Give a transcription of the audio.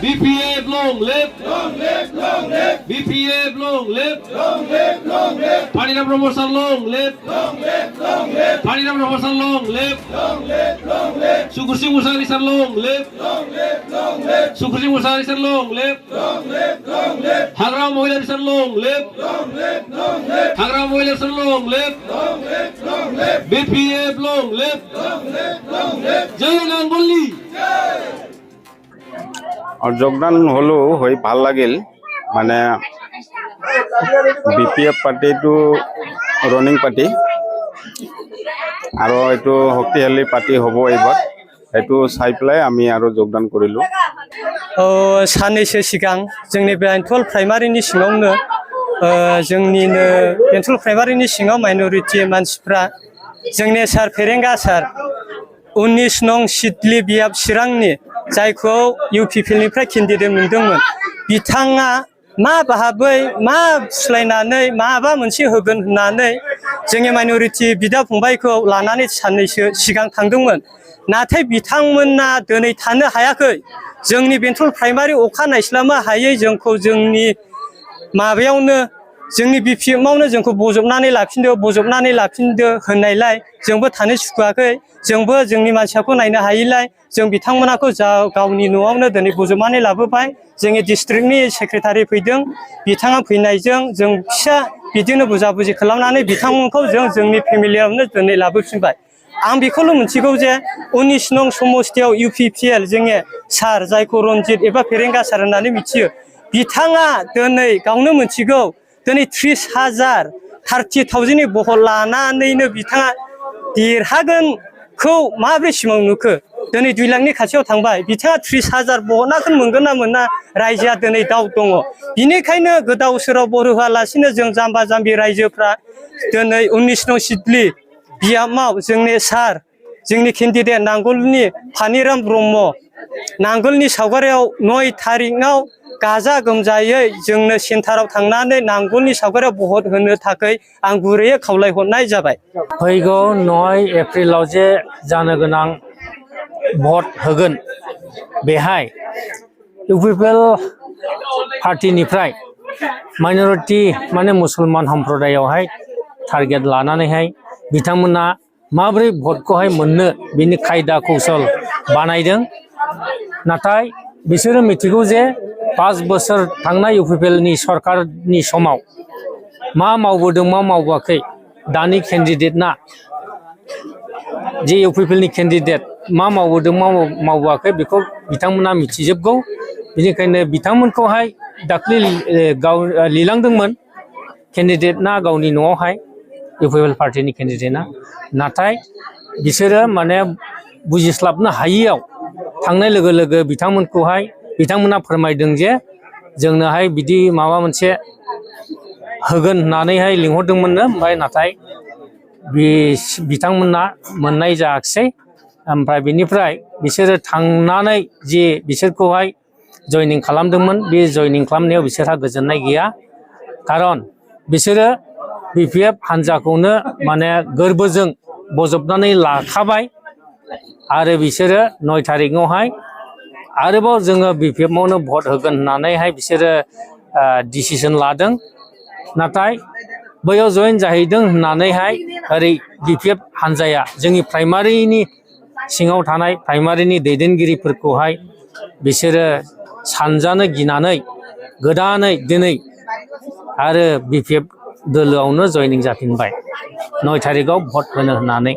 BPF long live, BPF long live, Party promotion long live, Party promotion long live, Sukursing Musari sir long live, Sukursing Musari sir long live, Hagram Moiler sir long live, Hagram Moiler sir long live, BPF long live, Jai Nangoli. আর যোগদান হলো হই ভাল লাগিল মানে BPF পার্টিটো running party আৰু এটো শক্তিশালী party হবো এবাৰ এটো চাই পেলাই আমি আৰু যোগদান কৰিলো सानैसो सिगां जोंनि बेंटल प्राइमारिनि सिङावनो जोंनिनो बेंटल प्राइमारिनि सिङाव माइनरिटि मानसिफ्रा जोंनि सार फेरेंगा सार 19 नं सिडली बियाब चिरांनि जायखौ इउपिपिएलनिफ्राय केन्डिडेट मोनदोंमोन बिथाङा मा बाहाबै मा सुलायनानै माबा मोनसे होगोन होननानै जोंनि माइनरिटि बिदा फंबायखौ लानानै सानैसो सिगां थांदोंमोन नाथाय बिथांमोना दिनै थानो हायाखै जोंनि बेंटल प्राइमारि अखा नायस्लाबनो हायै जोंखौ जोंनि माबायावनो जोंनि बिपिएफआवनो जोंखौ बजबनानै लाफिनदो होननायलाय जोंबो थानो सुखुवाखै जोंबो जोंनि मानसिखौ नायनो हायैलाय जों बिथांमोनाखौ गावनि न'आवनो दिनै बजबनानै लाबोबाय जोंनि डिस्ट्रिक्टनि सेक्रेटारि फैदों बिथाङा फैनायजों जों फिसा बिदिनो बुजा-बुजि खालामनानै बिथांमोनखौ जोंनि फेमिलियावनो दिनै लाबोफिनबाय आं बेखौल' मिथिगौ जे 19 नं समस्तियाव इउपिपिएल जोंनि सार जायखौ रनजित एबा फेरेंगा सार होननानै मिथियो बिथाङा दिनै गावनो मिथिगौ दिनै 30,000 नि बहल लानानैनो बिथाङा देरहागोनखौ माब्रै सिमां नुखो दिनै 2 लाखनि खाथियाव थांबाय बिथाङा 30,000 बहनाखौ मोनगोन ना मोना रायजोआ दिनै दाउट दङ बिनिखायनो गोदाव सोराव बर' होआलासिनो जों जाम्बा जाम्बि रायजोफ्रा दिनै 19 नं सिडली बियामाव जोंनि सार जोंनि केन्डिडेट नांगलनि फानिराम ब्रह्म नांगलनि सावगारियाव 9 थारिखआव गाजा गोमजायै जोंनो सेन्टाराव थांनानै नांगलनि सावगारियाव भट होनो थाखाय आं गुरैयै खावलायहरनाय जाबाय फैगौ 9 एप्रिलाव जे जानो गोनां भट होगोन बेहाय इउपिपिएल पार्टीनिफ्राय माइनरिटि माने मुसलमान सम्प्रदायावहाय टारगेट लानानैहाय बिथांमोना माबोरै भटखौहाय मोननो बिनि खायदा कौशल बानायदों नाथाय बिसोरो मिथिगौ जे 5 बोसोर थांनाय इउपिपिएलनि सरकारनि समाव मा मावबोदों मा मावबोआखै दानि केन्डिडेटना जे इउपिपिएलनि केन्डिडेट मा मावबोदों मा मावबोआखै बेखौ बिथांमोना मिथिजोबगौ बेनिखायनो बिथांमोनखौहाय दाख्लै गाव लिलांदोंमोन केन्डिडेटना गावनि न'आवहाय इउपिपिएल पार्टीनि केन्डिडेटना नाथाय बिसोरो माने बुजिस्लाबनो हायैयाव थांनाय लोगो लोगो बिथांमोना फोरमायदों जे जोंनोहाय बिदि माबा मोनसे होगोन होननानैहाय लिंहरदोंमोननो ओमफ्राय नाथाय बिथांमोना मोननाय जायाखिसै ओमफ्राय बिनिफ्राय बिसोरो थांनानै जे बिसोरखौहाय जयनिं खालामदोंमोन बे जयनिं खालामनायाव बिसोरहा गोजोननाय गैया खारन बिसोरो बिपिएफ हान्जाखौनो माने गोरबोजों बजबनानै लाखाबाय आरो बिसोरो 9 थारिखआवहाय आरोबाव जोङो बिपिएफआवनो भट होगोन होननानैहाय बिसोरो डिसिसन लादों नाथाय बैयाव जयेन जाहैदों होननानैहाय ओरै बिपिएफ हान्जाया जोंनि प्राइमारिनि सिङाव थानाय प्राइमारिनि दैदेनगिरिफोरखौहाय बिसोरो सानजानो गिनानै गोदानै दिनै आरो बिपिएफ दोलोआवनो जयनिं जाफिनबाय 9 थारिखआव भट होनो होननानै